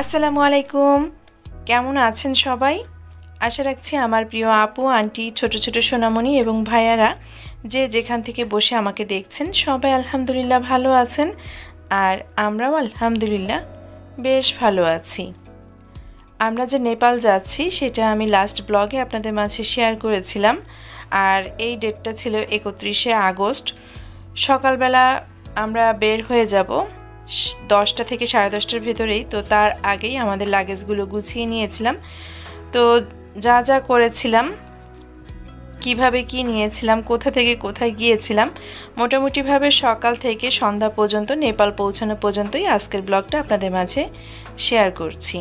আসসালামু আলাইকুম। কেমন আছেন সবাই? আশা রাখছি আমার প্রিয় আপু আন্টি ছোট ছোট সোনামণি এবং ভাইয়ারা যে যেখান থেকে বসে আমাকে দেখছেন সবাই আলহামদুলিল্লাহ ভালো আছেন, আর আমরাও আলহামদুলিল্লাহ বেশ ভালো আছি। আমরা যে নেপাল যাচ্ছি সেটা আমি লাস্ট ব্লগে আপনাদের মাঝে শেয়ার করেছিলাম, আর এই ডেটটা ছিল 31শে আগস্ট। সকালবেলা আমরা বের হয়ে যাব 10টা থেকে 10:30টার ভেতরেই। তো তার আগেই আমাদের লাগেজগুলো গুছিয়ে নিয়েছিলাম। তো যা যা করেছিলাম, কিভাবে কি নিয়েছিলাম, কোথা থেকে কোথায় গিয়েছিলাম, মোটামুটিভাবে সকাল থেকে সন্ধ্যা পর্যন্ত নেপাল পৌঁছানো পর্যন্তই আজকের ব্লগটা আপনাদের মাঝে শেয়ার করছি।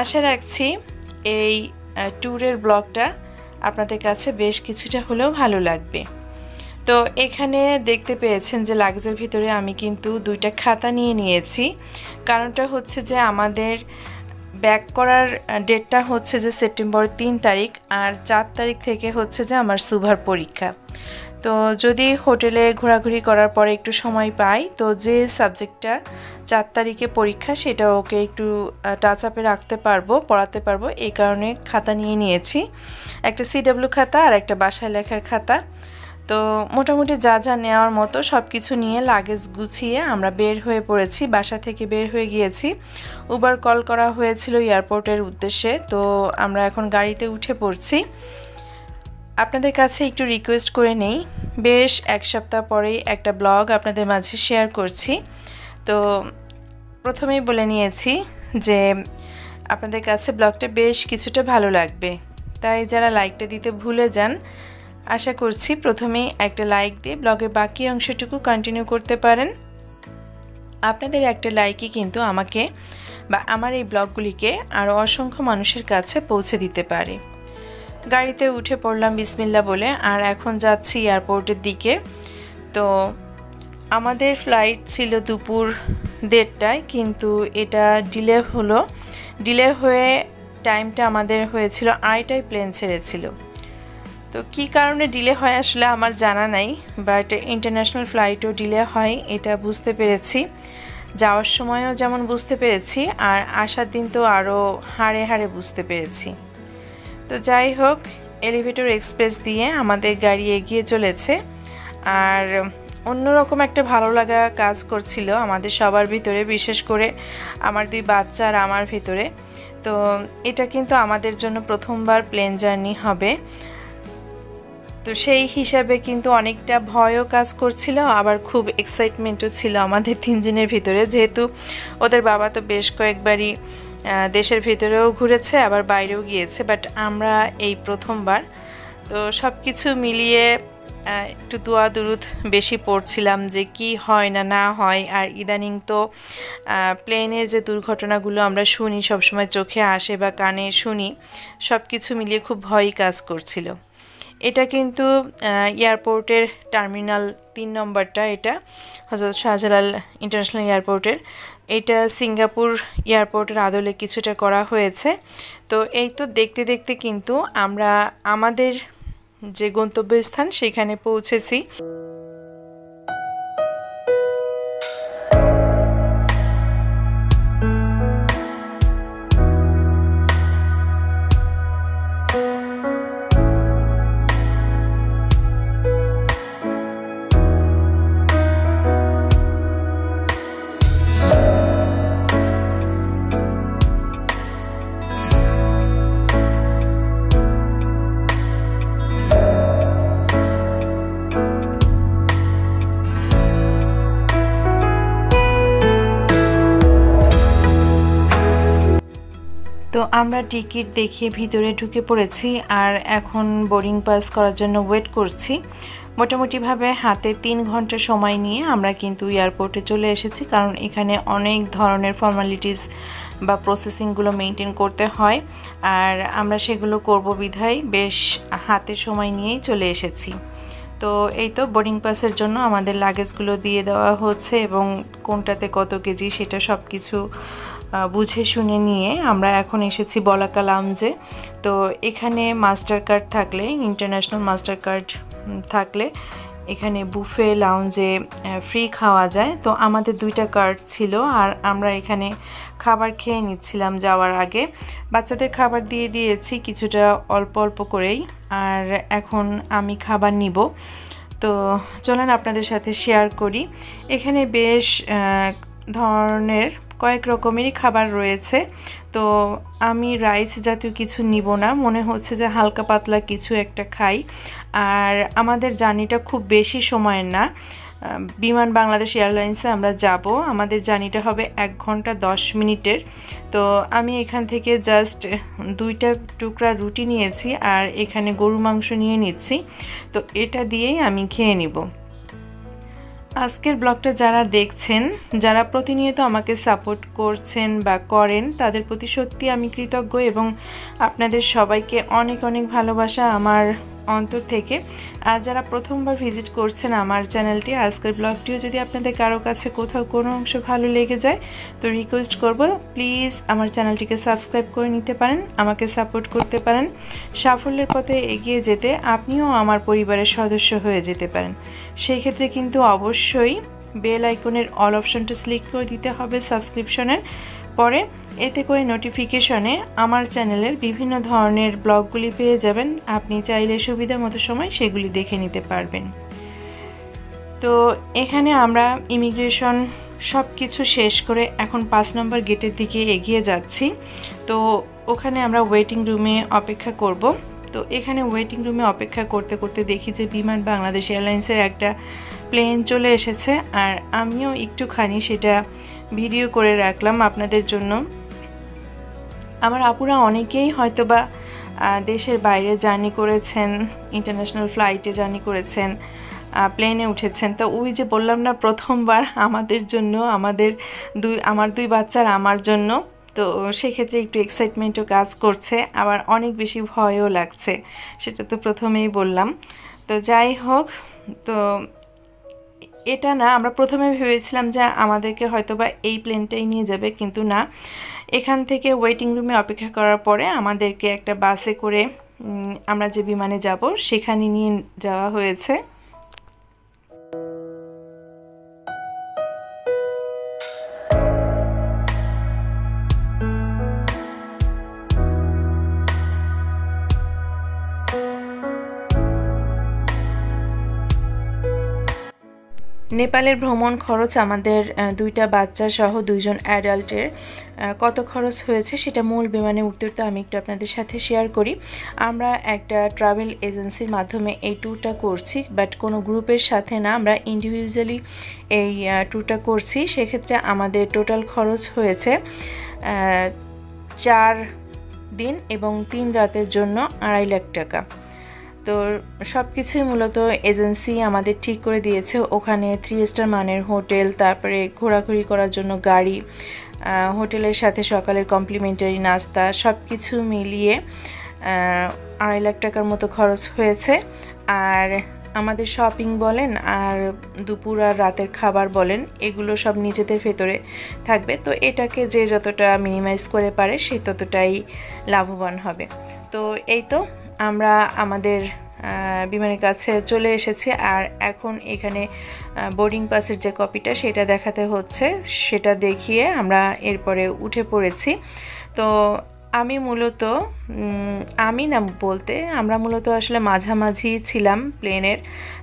আশা রাখছি এই ট্যুরের ব্লগটা আপনাদের কাছে বেশ কিছুটা হলেও ভালো লাগবে। তো এখানে দেখতে পেয়েছেন যে লাগেজের ভিতরে আমি কিন্তু 2টা খাতা নিয়ে নিয়েছি। কারণটা হচ্ছে যে আমাদের ব্যাক করার ডেটটা হচ্ছে যে সেপ্টেম্বর 3 তারিখ, আর 4 তারিখ থেকে হচ্ছে যে আমার সুভার পরীক্ষা। তো যদি হোটেলে ঘোরাঘুরি করার পরে একটু সময় পাই, তো যে সাবজেক্টটা 4 তারিখে পরীক্ষা সেটা ওকে একটু টাচ আপে রাখতে পারবো, পড়াতে পারবো, এই কারণে খাতা নিয়ে নিয়েছি। একটা সিডব্লিউ খাতা আর একটা বাসায় লেখার খাতা। তো মোটামুটি যা যা নেওয়ার মতো সব কিছু নিয়ে লাগেজ গুছিয়ে আমরা বের হয়ে পড়েছি। বাসা থেকে বের হয়ে গিয়েছি। উবার কল করা হয়েছিল এয়ারপোর্টের উদ্দেশ্যে। তো আমরা এখন গাড়িতে উঠে পড়ছি। আপনাদের কাছে একটু রিকোয়েস্ট করে নেই, বেশ এক সপ্তাহ পরেই একটা ব্লগ আপনাদের মাঝে শেয়ার করছি। তো প্রথমেই বলে নিয়েছি যে আপনাদের কাছে ব্লগটা বেশ কিছুটা ভালো লাগবে, তাই যারা লাইকটা দিতে ভুলে যান, আশা করছি প্রথমেই একটা লাইক দিয়ে ব্লগের বাকি অংশটুকু কন্টিনিউ করতে পারেন। আপনাদের একটা লাইকই কিন্তু আমাকে বা আমার এই ব্লগগুলিকে আরও অসংখ্য মানুষের কাছে পৌঁছে দিতে পারে। গাড়িতে উঠে পড়লাম বিসমিল্লাহ বলে, আর এখন যাচ্ছি এয়ারপোর্টের দিকে। তো আমাদের ফ্লাইট ছিল দুপুর 1:30টায়, কিন্তু এটা ডিলে হয়ে টাইমটা আমাদের হয়েছিল 8টায় প্লেন ছেড়েছিল। তো কী কারণে ডিলে হয় আসলে আমার জানা নাই, বাট ইন্টারন্যাশনাল ফ্লাইটও ডিলে হয় এটা বুঝতে পেরেছি। যাওয়ার সময়ও যেমন বুঝতে পেরেছি, আর আসার দিন তো আরও হাড়ে হাড়ে বুঝতে পেরেছি। তো যাই হোক, এলিভেটর এক্সপ্রেস দিয়ে আমাদের গাড়ি এগিয়ে চলেছে, আর অন্যরকম একটা ভালো লাগা কাজ করছিল আমাদের সবার ভিতরে, বিশেষ করে আমার 2 বাচ্চা আর আমার ভিতরে। তো এটা কিন্তু আমাদের জন্য প্রথমবার প্লেন জার্নি হবে। তো সেই হিসাবে কিন্তু অনেকটা ভয়ও কাজ করছিল, আবার খুব এক্সাইটমেন্টও ছিল আমাদের 3 জনের ভিতরে, যেহেতু ওদের বাবা তো বেশ কয়েকবারই দেশের ভিতরেও ঘুরেছে, আবার বাইরেও গিয়েছে, বাট আমরা এই প্রথমবার। তো সব কিছু মিলিয়ে একটু দোয়া দুরুদ বেশি পড়ছিলাম যে কি হয় না না হয়। আর ইদানিং তো প্লেনের যে দুর্ঘটনাগুলো আমরা শুনি, সবসময় চোখে আসে বা কানে শুনি, সব কিছু মিলিয়ে খুব ভয়ই কাজ করছিল। এটা কিন্তু এয়ারপোর্টের টার্মিনাল 3 নম্বরটা, এটা হযরত শাহজালাল ইন্টারন্যাশনাল এয়ারপোর্টের। এটা সিঙ্গাপুর এয়ারপোর্টের আদলে কিছুটা করা হয়েছে। তো এই তো দেখতে দেখতে কিন্তু আমরা আমাদের যে গন্তব্যস্থান সেখানে পৌঁছেছি। তো আমরা টিকিট দেখিয়ে ভিতরে ঢুকে পড়েছি, আর এখন বোর্ডিং পাস করার জন্য ওয়েট করছি। মোটামুটিভাবে হাতে 3 ঘন্টা সময় নিয়ে আমরা কিন্তু এয়ারপোর্টে চলে এসেছি, কারণ এখানে অনেক ধরনের ফর্মালিটিস বা প্রসেসিংগুলো মেনটেন করতে হয়, আর আমরা সেগুলো করব বিধায় বেশ হাতে সময় নিয়েই চলে এসেছি। তো এই তো বোর্ডিং পাসের জন্য আমাদের লাগেজগুলো দিয়ে দেওয়া হচ্ছে, এবং কোনটাতে কত কেজি সেটা সব কিছু বুঝে শুনে নিয়ে আমরা এখন এসেছি বলাকা লাউঞ্জে। তো এখানে মাস্টার কার্ড থাকলে, ইন্টারন্যাশনাল মাস্টার কার্ড থাকলে এখানে বুফে লাউঞ্জে ফ্রি খাওয়া যায়। তো আমাদের 2টা কার্ড ছিল আর আমরা এখানে খাবার খেয়ে নিচ্ছিলাম যাওয়ার আগে। বাচ্চাদের খাবার দিয়ে দিয়েছি কিছুটা অল্প অল্প করেই, আর এখন আমি খাবার নিব। তো চলেন আপনাদের সাথে শেয়ার করি। এখানে বেশ ধরনের কয়েক রকমেরই খাবার রয়েছে। তো আমি রাইস জাতীয় কিছু নিব না, মনে হচ্ছে যে হালকা পাতলা কিছু একটা খাই। আর আমাদের জার্নিটা খুব বেশি সময়ের না, বিমান বাংলাদেশ এয়ারলাইন্সে আমরা যাব। আমাদের জার্নিটা হবে 1 ঘন্টা 10 মিনিটের। তো আমি এখান থেকে জাস্ট 2টা টুকরা রুটি নিয়েছি আর এখানে গরু মাংস নিয়ে নিচ্ছি। তো এটা দিয়েই আমি খেয়ে নিব। আজকের ব্লগটা যারা দেখছেন, যারা প্রতিনিয়ত আমাকে সাপোর্ট করছেন বা করেন, তাদের প্রতি সত্যি আমি কৃতজ্ঞ এবং আপনাদের সবাইকে অনেক অনেক ভালোবাসা আমার অন্তর থেকে। আর যারা প্রথমবার ভিজিট করছেন আমার চ্যানেলটি, আজকের ব্লগটিও যদি আপনাদের কারো কাছে কোথাও কোনো অংশ ভালো লেগে যায় তো রিকোয়েস্ট করব প্লিজ আমার চ্যানেলটিকে সাবস্ক্রাইব করে নিতে পারেন, আমাকে সাপোর্ট করতে পারেন। সাফল্যের পথে এগিয়ে যেতে আপনিও আমার পরিবারের সদস্য হয়ে যেতে পারেন। সেই ক্ষেত্রে কিন্তু অবশ্যই বেল আইকনের অল অপশনটা সিলেক্ট করে দিতে হবে সাবস্ক্রিপশনের পরে। এতে করে নোটিফিকেশনে আমার চ্যানেলের বিভিন্ন ধরনের ব্লগগুলি পেয়ে যাবেন। আপনি চাইলে সুবিধা মতো সময় সেগুলি দেখে নিতে পারবেন। তো এখানে আমরা ইমিগ্রেশন সব কিছু শেষ করে এখন 5 নম্বর গেটের দিকে এগিয়ে যাচ্ছি। তো ওখানে আমরা ওয়েটিং রুমে অপেক্ষা করব। তো এখানে ওয়েটিং রুমে অপেক্ষা করতে করতে দেখি যে বিমান বাংলাদেশ এয়ারলাইন্সের একটা প্লেন চলে এসেছে, আর আমিও একটুখানি সেটা ভিডিও করে রাখলাম আপনাদের জন্য। আমার আপুরা অনেকেই হয়তোবা দেশের বাইরে জার্নি করেছেন, ইন্টারন্যাশনাল ফ্লাইটে জার্নি করেছেন, প্লেনে উঠেছেন। তো ওই যে বললাম না প্রথমবার আমাদের জন্য, আমার 2 বাচ্চার আমার জন্য। তো সেক্ষেত্রে একটু এক্সাইটমেন্টও কাজ করছে, আবার অনেক বেশি ভয়ও লাগছে, সেটা তো প্রথমেই বললাম। তো যাই হোক, তো এটা না, আমরা প্রথমে ভেবেছিলাম যে আমাদেরকে হয়তোবা এই প্লেনটাই নিয়ে যাবে, কিন্তু না, এখান থেকে ওয়েটিং রুমে অপেক্ষা করার পরে আমাদেরকে একটা বাসে করে আমরা যে বিমানে যাব সেখানে নিয়ে যাওয়া হয়েছে। নেপালের ভ্রমণ খরচ আমাদের 2টা বাচ্চা সহ 2 জন অ্যাডাল্টের কত খরচ হয়েছে সেটা মূল বিমানে উঠতে উঠতে আমি একটু আপনাদের সাথে শেয়ার করি। আমরা একটা ট্রাভেল এজেন্সির মাধ্যমে এই ট্যুরটা করছি, বাট কোনো গ্রুপের সাথে না, আমরা ইন্ডিভিজুয়ালি এই ট্যুরটা করছি। সেক্ষেত্রে আমাদের টোটাল খরচ হয়েছে 4 দিন এবং 3 রাতের জন্য 2.5 লাখ টাকা। তো সব কিছুই মূলত এজেন্সি আমাদের ঠিক করে দিয়েছে। ওখানে 3 স্টার মানের হোটেল, তারপরে ঘোরাঘুরি করার জন্য গাড়ি, হোটেলের সাথে সকালের কমপ্লিমেন্টারি নাস্তা, সব কিছু মিলিয়ে 2.5 লাখ টাকার মতো খরচ হয়েছে। আর আমাদের শপিং বলেন আর দুপুর আর রাতের খাবার বলেন, এগুলো সব নিজেদের ভেতরে থাকবে। তো এটাকে যে যতটা মিনিমাইজ করে পারে সে ততটাই লাভবান হবে। তো এই তো আমরা আমাদের বিমানের কাছে চলে এসেছি, আর এখন এখানে বোর্ডিং পাসের যে কপিটা সেটা দেখাতে হচ্ছে, সেটা দেখিয়ে আমরা এরপরে উঠে পড়েছি। তো আমরা মূলত আসলে মাঝামাঝি ছিলাম প্লেনের।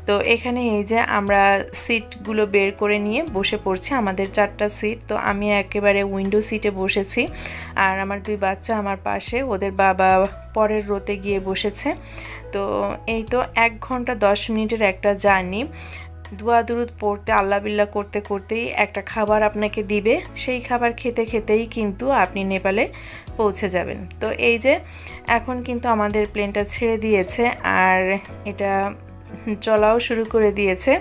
তো এখানে এই যে আমরা সিটগুলো বের করে নিয়ে বসে পড়ছি, আমাদের 4টা সিট। তো আমি একেবারে উইন্ডো সিটে বসেছি, আর আমার 2 বাচ্চা আমার পাশে, ওদের বাবা পরের রোতে গিয়ে বসেছে। তো এই তো 1 ঘন্টা 10 মিনিটের একটা জার্নি। দোয়া দুরুদ পড়তে, আল্লাহ বিল্লাহ করতে করতেই একটা খাবার আপনাকে দিবে, সেই খাবার খেতে খেতেই কিন্তু আপনি নেপালে পৌঁছে যাবেন। তো এই যে এখন কিন্তু আমাদের প্লেনটা ছেড়ে দিয়েছে আর এটা চলাও শুরু করে দিয়েছে।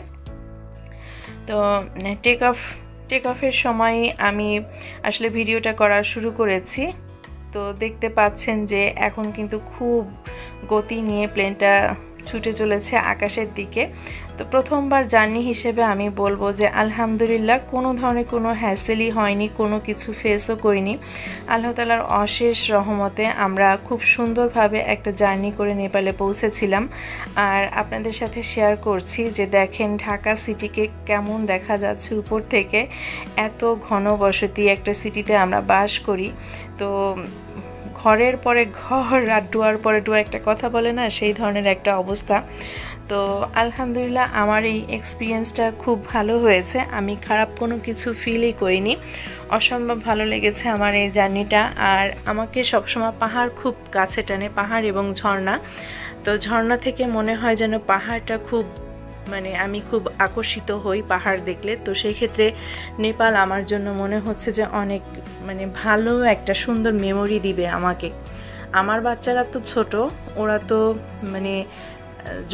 তো টেক অফের সময় আমি আসলে ভিডিওটা করা শুরু করেছি। তো দেখতে পাচ্ছেন যে এখন কিন্তু খুব গতি নিয়ে প্লেনটা ছুটে চলেছে আকাশের দিকে। তো প্রথমবার জার্নি হিসেবে আমি বলবো যে আলহামদুলিল্লাহ কোনো ধরনের কোনো হ্যাসেলই হয়নি, কোনো কিছু ফেসও করিনি। আল্লাহ তাআলার অশেষ রহমতে আমরা খুব সুন্দরভাবে একটা জার্নি করে নেপালে পৌঁছেছিলাম। আর আপনাদের সাথে শেয়ার করছি যে দেখেন ঢাকা সিটিকে কেমন দেখা যাচ্ছে উপর থেকে। এত ঘনবসতি একটা সিটিতে আমরা বাস করি। তো ঘরের পরে ঘর আর ডুয়ার পরে ডুয়া একটা কথা বলে না, সেই ধরনের একটা অবস্থা। তো আলহামদুলিল্লাহ আমার এই এক্সপিরিয়েন্সটা খুব ভালো হয়েছে, আমি খারাপ কোনো কিছু ফিলই করিনি। অসম্ভব ভালো লেগেছে আমার এই জার্নিটা। আর আমাকে সবসময় পাহাড় খুব কাছে টানে, পাহাড় এবং ঝর্ণা। তো ঝর্ণা থেকে মনে হয় যেন পাহাড়টা খুব আমি খুব আকর্ষিত হই পাহাড় দেখলে। তো সেই ক্ষেত্রে নেপাল আমার জন্য মনে হচ্ছে যে অনেক ভালো একটা সুন্দর মেমোরি দিবে আমাকে। আমার বাচ্চারা তো ছোট, ওরা তো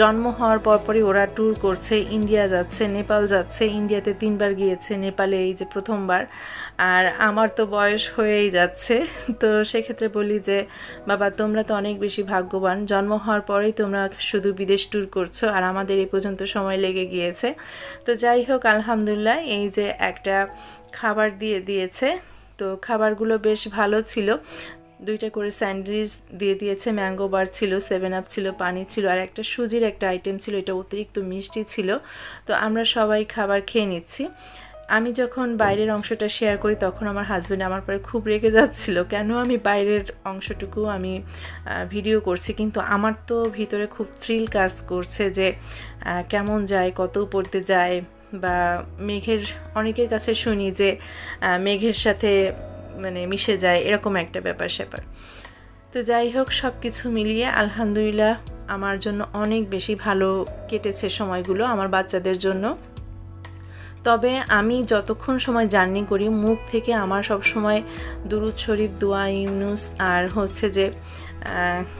জন্ম হওয়ার পরপরই ওরা ট্যুর করছে, ইন্ডিয়া যাচ্ছে, নেপাল যাচ্ছে। ইন্ডিয়াতে 3বার গিয়েছে, নেপালে এই যে প্রথমবার। আর আমার তো বয়স হয়েই যাচ্ছে। তো সেক্ষেত্রে বলি যে বাবা তোমরা তো অনেক বেশি ভাগ্যবান, জন্ম হওয়ার পরেই তোমরা শুধু বিদেশ ট্যুর করছো, আর আমাদের এই পর্যন্ত সময় লেগে গিয়েছে। তো যাই হোক আলহামদুলিল্লাহ এই যে একটা খাবার দিয়েছে, তো খাবারগুলো বেশ ভালো ছিল। 2টা করে স্যান্ডউইচ দিয়ে দিয়েছে, ম্যাঙ্গো বার ছিল, 7 আপ ছিল, পানি ছিল, আর একটা সুজির একটা আইটেম ছিল, এটা অতিরিক্ত মিষ্টি ছিল। তো আমরা সবাই খাবার খেয়ে নিচ্ছি। আমি যখন বাইরের অংশটা শেয়ার করি তখন আমার হাজব্যান্ড আমার পরে খুব রেগে যাচ্ছিল, কেন আমি বাইরের অংশটুকু আমি ভিডিও করছি। কিন্তু আমার তো ভিতরে খুব থ্রিল কাজ করছে যে কেমন যায়, কত উপরতে যায়, বা মেঘের অনেকের কাছে শুনি যে মেঘের সাথে মিশে যায়, এরকম একটা ব্যাপার স্যাপার। তো যাই হোক সব কিছু মিলিয়ে আলহামদুলিল্লাহ আমার জন্য অনেক বেশি ভালো কেটেছে সময়গুলো, আমার বাচ্চাদের জন্য। তবে আমি যতক্ষণ সময় জার্নি করি মুখ থেকে আমার সব সময় দুরুদ শরীফ, দোয়া ইউনুস আর হচ্ছে যে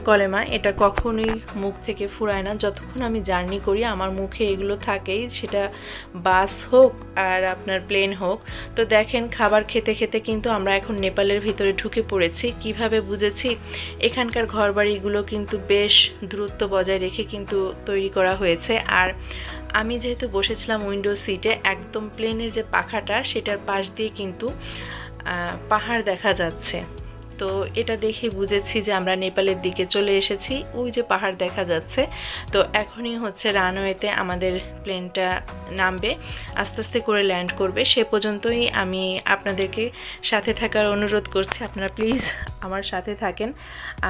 কলেমা, এটা কখনোই মুখ থেকে ফুরায় না। যতক্ষণ আমি জার্নি করি আমার মুখে এগুলো থাকেই, সেটা বাস হোক আর আপনার প্লেন হোক। তো দেখেন খাবার খেতে খেতে কিন্তু আমরা এখন নেপালের ভিতরে ঢুকে পড়েছি। কিভাবে বুঝেছি, এখানকার ঘরবাড়িগুলো কিন্তু বেশ দূরত্ব বজায় রেখে কিন্তু তৈরি করা হয়েছে। আর আমি যেহেতু বসেছিলাম উইন্ডো সিটে, একদম প্লেনের যে পাখাটা সেটার পাশ দিয়ে কিন্তু পাহাড় দেখা যাচ্ছে। তো এটা দেখে বুঝেছি যে আমরা নেপালের দিকে চলে এসেছি। ওই যে পাহাড় দেখা যাচ্ছে। তো এখনই হচ্ছে রানওয়েতে আমাদের প্লেনটা নামবে, আস্তে আস্তে করে ল্যান্ড করবে। সে পর্যন্তই আমি আপনাদেরকে সাথে থাকার অনুরোধ করছি, আপনারা প্লিজ আমার সাথে থাকেন।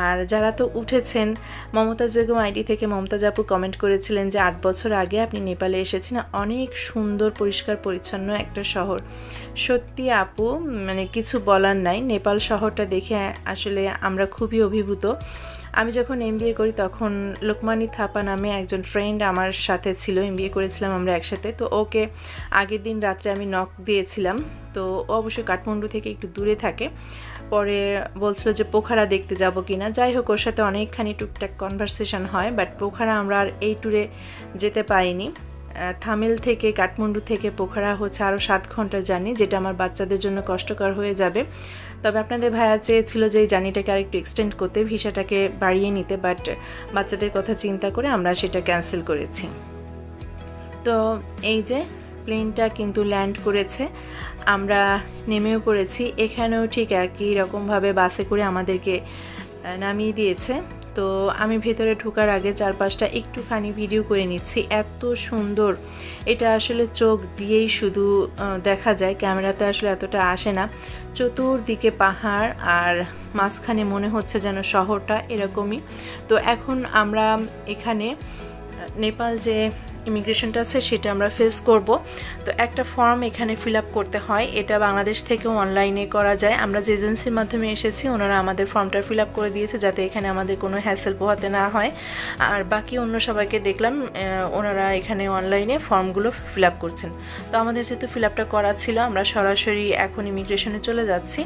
আর যারা তো উঠেছেন, মমতাজ বেগম আইডি থেকে মমতাজ আপু কমেন্ট করেছিলেন যে 8 বছর আগে আপনি নেপালে এসেছেন, অনেক সুন্দর পরিষ্কার পরিচ্ছন্ন একটা শহর। সত্যি আপু কিছু বলার নাই, নেপাল শহরটা দেখে আসলে আমরা খুবই অভিভূত। আমি যখন এমবিএ করি তখন লোকমানি থাপা নামে একজন ফ্রেন্ড আমার সাথে ছিল, এমবিএ করেছিলাম আমরা একসাথে। তো ওকে আগের দিন রাত্রে আমি নক দিয়েছিলাম। তো ও অবশ্যই কাঠমান্ডু থেকে একটু দূরে থাকে। পরে বলছিল যে পোখারা দেখতে যাব কিনা। যাই হোক ওর সাথে অনেকখানি টুকটাক কনভারসেশন হয়, বাট পোখারা আমরা আর এই ট্যুরে যেতে পাইনি। থামিল থেকে কাঠমান্ডু থেকে পোখারা হচ্ছে আরও 7 ঘন্টার জার্নি, যেটা আমার বাচ্চাদের জন্য কষ্টকর হয়ে যাবে। তবে আপনাদের ভাইয়া চেয়েছিল যে এই জার্নিটাকে আরেকটু এক্সটেন্ড করতে, ভিসাটাকে বাড়িয়ে নিতে, বাট বাচ্চাদের কথা চিন্তা করে আমরা সেটা ক্যান্সেল করেছি। তো এই যে প্লেনটা কিন্তু ল্যান্ড করেছে, আমরা নেমেও পড়েছি। এখানেও ঠিক একই রকমভাবে বাসে করে আমাদেরকে নামিয়ে দিয়েছে। তো আমি ভেতরে ঢোকার আগে চারপাশটা একটুখানি ভিডিও করে নিচ্ছি। এত সুন্দর, এটা আসলে চোখ দিয়েই শুধু দেখা যায়, ক্যামেরাতে আসলে এতটা আসে না। চতুর্দিকে পাহাড় আর মাঝখানে মনে হচ্ছে যেন শহরটা, এরকমই। তো এখন আমরা এখানে নেপাল যে ইমিগ্রেশনটা আছে সেটা আমরা ফেস করব। তো একটা ফর্ম এখানে ফিল আপ করতে হয়, এটা বাংলাদেশ থেকেও অনলাইনে করা যায়। আমরা যে এজেন্সির মাধ্যমে এসেছি ওনারা আমাদের ফর্মটা ফিল আপ করে দিয়েছে, যাতে এখানে আমাদের কোনো হ্যাসেল পোহাতে না হয়। আর বাকি অন্য সবাইকে দেখলাম ওনারা এখানে অনলাইনে ফর্মগুলো ফিল আপ করছেন। তো আমাদের যেহেতু ফিল আপটা করা ছিল, আমরা সরাসরি এখন ইমিগ্রেশনে চলে যাচ্ছি।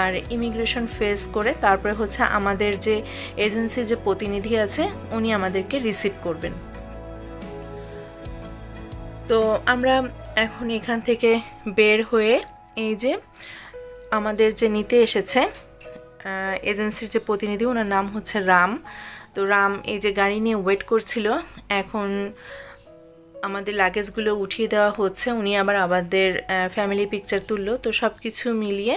আর ইমিগ্রেশন ফেস করে তারপরে হচ্ছে আমাদের যে এজেন্সির যে প্রতিনিধি আছে উনি আমাদেরকে রিসিভ করবেন। তো আমরা এখন এখান থেকে বের হয়ে এই যে আমাদের যে নিতে এসেছে এজেন্সির যে প্রতিনিধি, ওনার নাম হচ্ছে রাম। তো রাম এই যে গাড়ি নিয়ে ওয়েট করছিল। এখন আমাদের লাগেজগুলো উঠিয়ে দেওয়া হচ্ছে, উনি আবার আমাদের ফ্যামিলি পিকচার তুললো। তো সব কিছু মিলিয়ে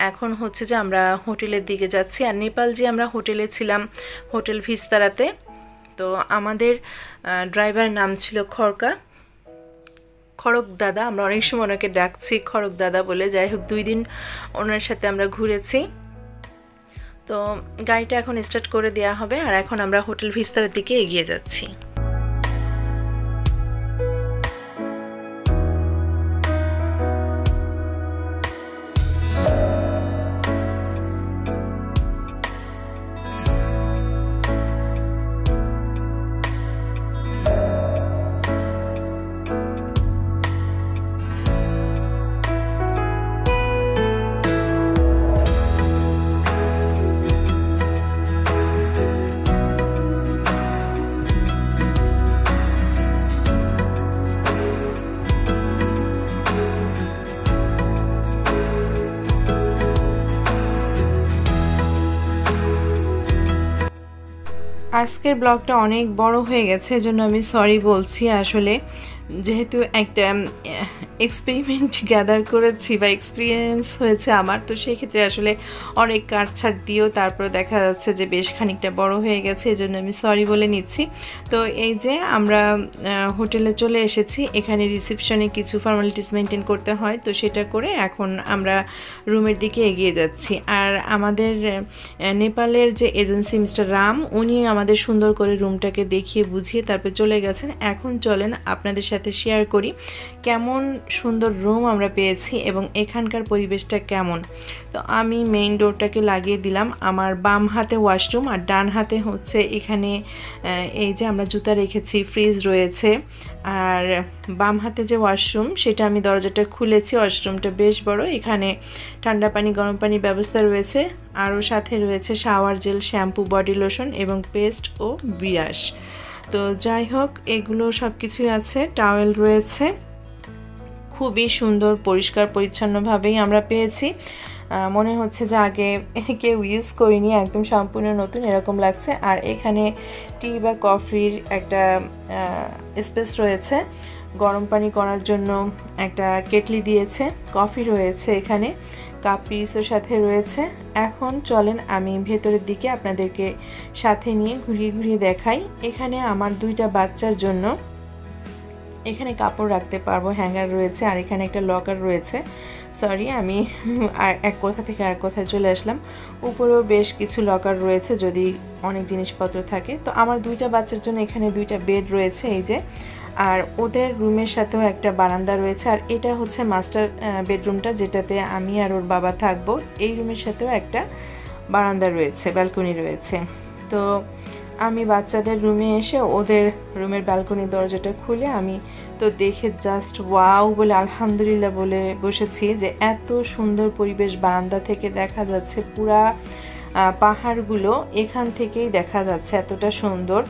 এখন হচ্ছে যে আমরা হোটেলের দিকে যাচ্ছি। আর নেপাল যে আমরা হোটেলে ছিলাম, হোটেল ভিস্তারাতে। তো আমাদের ড্রাইভারের নাম ছিল খড়ক দাদা, আমরা অনেক সময় ওনাকে ডাকছি খড়ক দাদা বলে। যাই হোক 2 দিন ওনার সাথে আমরা ঘুরেছি। তো গাড়িটা এখন স্টার্ট করে দেওয়া হবে, আর এখন আমরা হোটেল ভিস্তারার দিকে এগিয়ে যাচ্ছি। আজকের ব্লগটা অনেক বড় হয়ে গেছে, এজন্য আমি সরি বলছি। আসলে যেহেতু একটা এক্সপেরিমেন্ট গ্যাদার করেছি বা এক্সপিরিয়েন্স হয়েছে আমার, তো সেই ক্ষেত্রে আসলে অনেক কাটছাট দিয়েও তারপরে দেখা যাচ্ছে যে বেশ খানিকটা বড় হয়ে গেছে, এজন্য আমি সরি বলে নিচ্ছি। তো এই যে আমরা হোটেলে চলে এসেছি, এখানে রিসেপশনে কিছু ফর্মালিটিস মেনটেন করতে হয়, তো সেটা করে এখন আমরা রুমের দিকে এগিয়ে যাচ্ছি। আর আমাদের নেপালের যে এজেন্সি মিস্টার রাম, উনি আমাদের সুন্দর করে রুমটাকে দেখিয়ে বুঝিয়ে তারপর চলে গেছেন। এখন চলেন আপনাদের সাথে শেয়ার করি কেমন সুন্দর রুম আমরা পেয়েছি এবং এখানকার পরিবেশটা কেমন। তো আমি মেইন ডোরটাকে লাগিয়ে দিলাম। আমার বাম হাতে ওয়াশরুম আর ডান হাতে হচ্ছে এখানে এই যে আমরা জুতা রেখেছি, ফ্রিজ রয়েছে। আর বাম হাতে যে ওয়াশরুম, সেটা আমি দরজাটা খুলেছি। ওয়াশরুমটা বেশ বড়, এখানে ঠান্ডা পানি গরম পানির ব্যবস্থা রয়েছে, আরও সাথে রয়েছে shower gel, shampoo, body lotion এবং পেস্ট ও ব্রাশ। তো যাই হোক, এগুলো সব কিছুই আছে। টাওয়েল রয়েছে, খুবই সুন্দর পরিষ্কার পরিচ্ছন্নভাবেই আমরা পেয়েছি। মনে হচ্ছে যে আগে কেউ ইউজ করিনি, একদম সম্পূর্ণ নতুন এরকম লাগছে। আর এখানে টি বা কফির একটা স্পেস রয়েছে, গরম পানি করার জন্য একটা কেটলি দিয়েছে, কফি রয়েছে এখানে, কাপ পিসও সাথে রয়েছে। এখন চলেন আমি ভেতরের দিকে আপনাদেরকে সাথে নিয়ে ঘুরিয়ে ঘুরিয়ে দেখাই। এখানে আমার 2টা বাচ্চার জন্য এখানে কাপড় রাখতে পারবো, হ্যাঙ্গার রয়েছে, আর এখানে একটা লকার রয়েছে। সরি, আমি এক কথা থেকে আর কথায় চলে আসলাম। উপরেও বেশ কিছু লকার রয়েছে যদি অনেক জিনিসপত্র থাকে। তো আমার 2টা বাচ্চার জন্য এখানে 2টা বেড রয়েছে এই যে, আর ওদের রুমের সাথেও একটা বারান্দা রয়েছে। আর এটা হচ্ছে মাস্টার বেডরুমটা, যেটাতে আমি আর ওর বাবা থাকবো। এই রুমের সাথেও একটা বারান্দা রয়েছে, ব্যালকনি রয়েছে। তো আমি বাচ্চাদের রুমে এসে ওদের রুমের ব্যালকনির দরজাটা খুলে আমি তো দেখে জাস্ট ওয়াও বলে আলহামদুলিল্লাহ বলে বসেছি যে এত সুন্দর পরিবেশ। বারান্দা থেকে দেখা যাচ্ছে পুরা পাহাড়গুলো, এখান থেকেই দেখা যাচ্ছে, এতটা সুন্দর,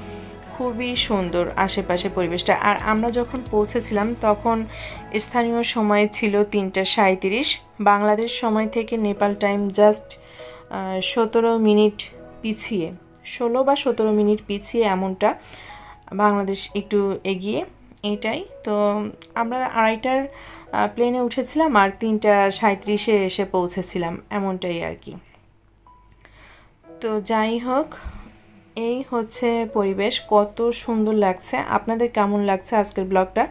খুবই সুন্দর আশেপাশে পরিবেশটা। আর আমরা যখন পৌঁছেছিলাম তখন স্থানীয় সময় ছিল 3টা 37, বাংলাদেশ সময় থেকে নেপাল টাইম জাস্ট 17 মিনিট পিছিয়ে, 16 বা 17 মিনিট পিছিয়ে, এমনটা। বাংলাদেশ একটু এগিয়ে, এটাই। তো আমরা 2:30টার প্লেনে উঠেছিলাম আর 3টা 37-এ এসে পৌঁছেছিলাম, এমনটাই আর কি। তো যাই হোক, এই হচ্ছে পরিবেশ, কত সুন্দর লাগছে। আপনাদের কেমন লাগছে আজকের ব্লগটা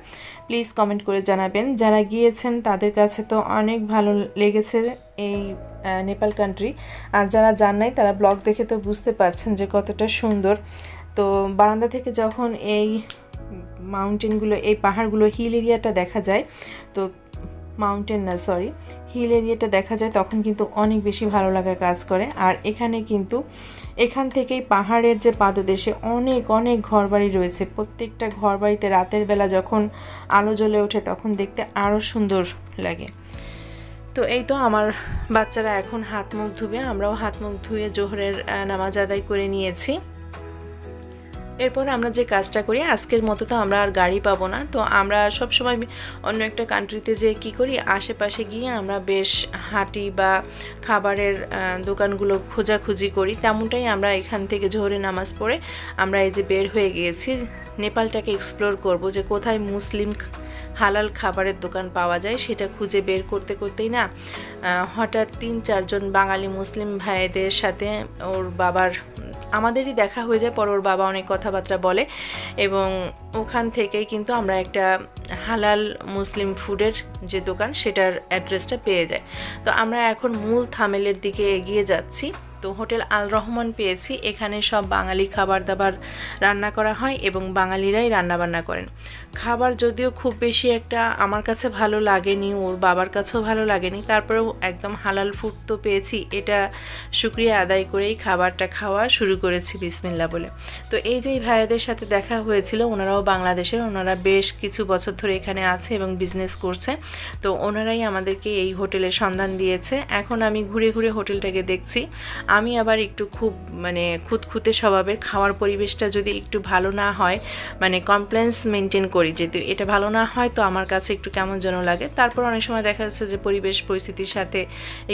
প্লিজ কমেন্ট করে জানাবেন। যারা গিয়েছেন তাদের কাছে তো অনেক ভালো লেগেছে এই নেপাল কান্ট্রি, আর যারা যান নাই তারা ব্লগ দেখে তো বুঝতে পারছেন যে কতটা সুন্দর। তো বারান্দা থেকে যখন এই মাউন্টেনগুলো, এই পাহাড়গুলো, হিল এরিয়াটা দেখা যায়, তো মাউন্টেন না সরি হিল এরিয়াটা দেখা যায়, তখন কিন্তু অনেক বেশি ভালো লাগা কাজ করে। আর এখানে কিন্তু এখান থেকেই পাহাড়ের যে পাদদেশে অনেক অনেক ঘরবাড়ি রয়েছে। প্রত্যেকটা ঘরবাড়িতে রাতের বেলা যখন আলো জ্বলে ওঠে তখন দেখতে আরও সুন্দর লাগে। তো এই তো আমার বাচ্চারা এখন হাত মুখ ধুবে, আমরাও হাত মুখ ধুয়ে জোহরের নামাজ আদায় করে নিয়েছি। এরপর আমরা যে কাজটা করি, আজকের মতো তো আমরা আর গাড়ি পাবো না, তো আমরা সব সময় অন্য একটা কান্ট্রিতে যে কি করি, আশেপাশে গিয়ে আমরা বেশ হাঁটি বা খাবারের দোকানগুলো খোঁজাখুঁজি করি। তেমনটাই আমরা এখান থেকে জোহরের নামাজ পড়ে আমরা এই যে বের হয়ে গিয়েছি নেপালটাকে এক্সপ্লোর করব, যে কোথায় মুসলিম হালাল খাবারের দোকান পাওয়া যায় সেটা খুঁজে বের করতে করতেই না হঠাৎ 3-4 জন বাঙালি মুসলিম ভাইদের সাথে ওর বাবার আমাদেরই দেখা হয়ে যায়। পর ওর বাবা অনেক কথাবার্তা বলে এবং ওখান থেকেই কিন্তু আমরা একটা হালাল মুসলিম ফুডের যে দোকান সেটার অ্যাড্রেসটা পেয়ে যায়। তো আমরা এখন মূল থামেলের দিকে এগিয়ে যাচ্ছি। তো হোটেল আল রহমান পেয়েছি, এখানে সব বাঙালি খাবার দাবার রান্না করা হয় এবং বাঙালিরাই রান্নাবান্না করেন। খাবার যদিও খুব বেশি একটা আমার কাছে ভালো লাগেনি, ওর বাবার কাছেও ভালো লাগেনি, তারপরেও একদম হালাল ফুড তো পেয়েছি, এটা শুকরিয়া আদায় করেই খাবারটা খাওয়া শুরু করেছি বিসমিল্লাহ বলে। তো এই যে ভাইয়াদের সাথে দেখা হয়েছিল, ওনারাও বাংলাদেশের, ওনারা বেশ কিছু বছর ধরে এখানে আছে এবং বিজনেস করছে। তো ওনারাই আমাদেরকে এই হোটেলের সন্ধান দিয়েছে। এখন আমি ঘুরে ঘুরে হোটেলটাকে দেখছি। আমি আবার একটু খুব খুঁতখুঁতে স্বভাবের, খাওয়ার পরিবেশটা যদি একটু ভালো না হয় কমপ্লেন্স মেনটেন করি, যদি এটা ভালো না হয় তো আমার কাছে একটু কেমন যেন লাগে। তারপর অনেক সময় দেখা যাচ্ছে যে পরিবেশ পরিস্থিতির সাথে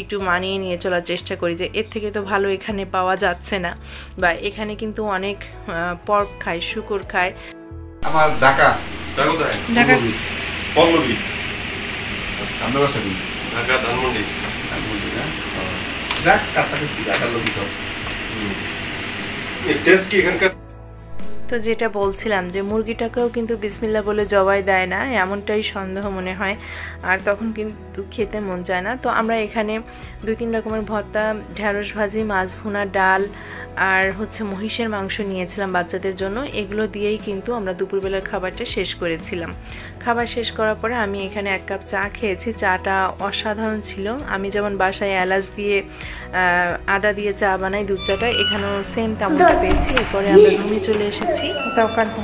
একটু মানিয়ে নিয়ে চলার চেষ্টা করি, যে এর থেকে তো ভালো এখানে পাওয়া যাচ্ছে না, বা এখানে কিন্তু অনেক পর্ক খায়, শুকর খায়। আমার ঢাকা ঢাকা পল্লবী। আচ্ছা, আমরা বাসা করি ঢাকা ধানমন্ডি। না কাছাকাছি ঢাকার লোকই তো। টেস্ট কি এখানকার? তো যেটা বলছিলাম যে মুরগিটাকেও কিন্তু বিসমিল্লাহ বলে জবাই দেয় না, এমনটাই সন্দেহ মনে হয়, আর তখন কিন্তু খেতে মন চায় না। তো আমরা এখানে 2-3 রকমের ভর্তা, ঢেঁড়স ভাজি, মাছ ভুনা, ডাল আর মহিষের মাংস নিয়েছিলাম বাচ্চাদের জন্য। এগুলো দিয়েই কিন্তু আমরা দুপুরবেলার খাবারটা শেষ করেছিলাম। খাবার শেষ করার পরে আমি এখানে 1 কাপ চা খেয়েছি। চাটা অসাধারণ ছিল। আমি যেমন বাসায় এলাচ দিয়ে আদা দিয়ে চা বানাই দুধ চাটা, এখানেও সেম তেমনটা পেয়েছি। এরপরে আমরা রুমে চলে এসেছি। তাও কাটবো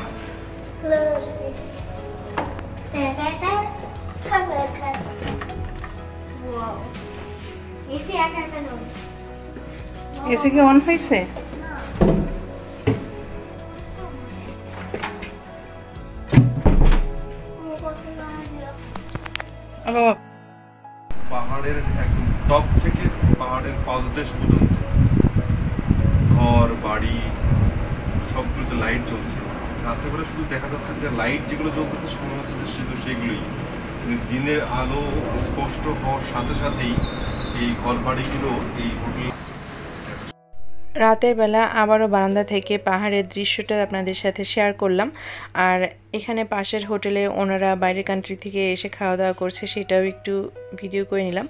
এসে কি অন হয়েছে? পাহাড়ের একদম টপ থেকে পাহাড়ের পাদদেশ পর্যন্ত ঘর বাড়ি সবগুলোতে লাইট জ্বলছে। রাত্রেবেলা শুধু দেখা যাচ্ছে যে লাইট যেগুলো জ্বলতেছে মনে হচ্ছে যে শুধু সেগুলোই, কিন্তু দিনের আলো স্পষ্ট হওয়ার সাথে সাথেই এই ঘর বাড়িগুলো এই হোটেল। রাতের বেলা আবারও বারান্দা থেকে পাহাড়ের দৃশ্যটা আপনাদের সাথে শেয়ার করলাম। আর এখানে পাশের হোটেলে ওনারা বাইরের কান্ট্রি থেকে এসে খাওয়া দাওয়া করছে, সেটাও একটু ভিডিও করে নিলাম।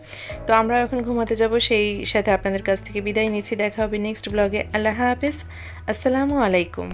তো আমরা এখন ঘুমাতে যাব, সেই সাথে আপনাদের কাছ থেকে বিদায় নিচ্ছি। দেখা হবে নেক্সট ব্লগে। আল্লাহ হাফেজ, আসসালামু আলাইকুম।